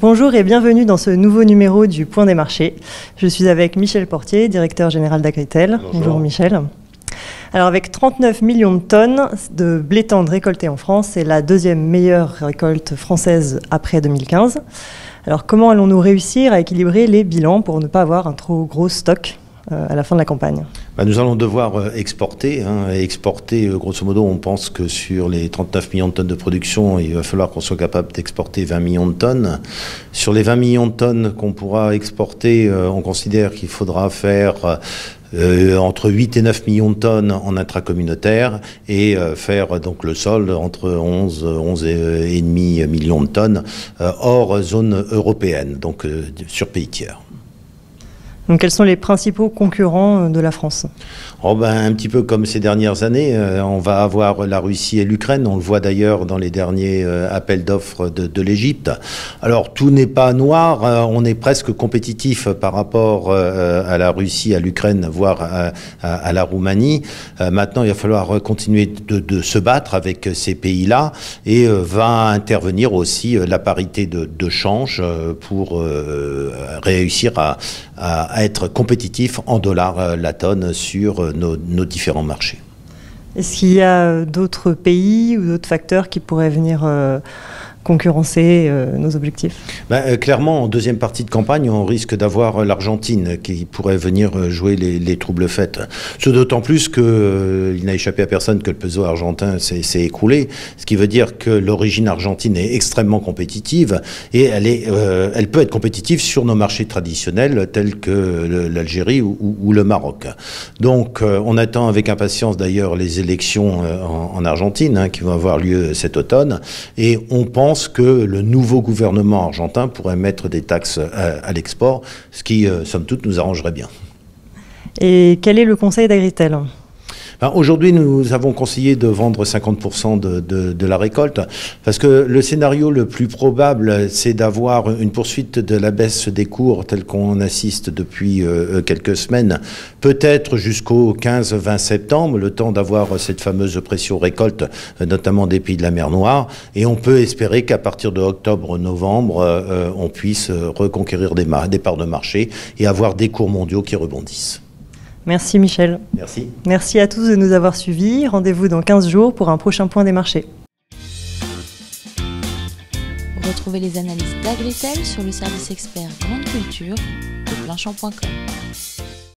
Bonjour et bienvenue dans ce nouveau numéro du Point des marchés. Je suis avec Michel Portier, directeur général d'Agritel. Bonjour Michel. Alors avec 39 millions de tonnes de blé tendre récolté en France, c'est la deuxième meilleure récolte française après 2015. Alors comment allons-nous réussir à équilibrer les bilans pour ne pas avoir un trop gros stock à la fin de la campagne? Nous allons devoir exporter. Exporter, grosso modo, on pense que sur les 39 millions de tonnes de production, il va falloir qu'on soit capable d'exporter 20 millions de tonnes. Sur les 20 millions de tonnes qu'on pourra exporter, on considère qu'il faudra faire entre 8 et 9 millions de tonnes en intracommunautaire et faire donc le solde entre 11 et demi millions de tonnes hors zone européenne, donc sur pays tiers. Donc quels sont les principaux concurrents de la France? Un petit peu comme ces dernières années, on va avoir la Russie et l'Ukraine. On le voit d'ailleurs dans les derniers appels d'offres de l'Égypte. Alors tout n'est pas noir, on est presque compétitif par rapport à la Russie, à l'Ukraine, voire à la Roumanie. Maintenant, il va falloir continuer de se battre avec ces pays-là et va intervenir aussi la parité de change pour réussir à être compétitif en dollars la tonne sur nos différents marchés. Est-ce qu'il y a d'autres pays ou d'autres facteurs qui pourraient venir concurrencer nos objectifs? Clairement, en deuxième partie de campagne, on risque d'avoir l'Argentine qui pourrait venir jouer les troubles faits. Ce d'autant plus qu'il n'a échappé à personne que le peso argentin s'est écroulé, ce qui veut dire que l'origine argentine est extrêmement compétitive et elle peut être compétitive sur nos marchés traditionnels tels que l'Algérie ou le Maroc. Donc on attend avec impatience d'ailleurs les élections en Argentine qui vont avoir lieu cet automne et on pense que le nouveau gouvernement argentin pourrait mettre des taxes à l'export, ce qui, somme toute, nous arrangerait bien. Et quel est le conseil d'Agritel ? Aujourd'hui, nous avons conseillé de vendre 50% de la récolte parce que le scénario le plus probable, c'est d'avoir une poursuite de la baisse des cours telle qu'on assiste depuis quelques semaines, peut-être jusqu'au 15-20 septembre, le temps d'avoir cette fameuse pression récolte, notamment des pays de la mer Noire. Et on peut espérer qu'à partir de octobre-novembre, on puisse reconquérir des parts de marché et avoir des cours mondiaux qui rebondissent. Merci Michel. Merci. Merci à tous de nous avoir suivis. Rendez-vous dans 15 jours pour un prochain point des marchés. Retrouvez les analyses d'Agritel sur le service expert Grande Culture de Planchamp.com.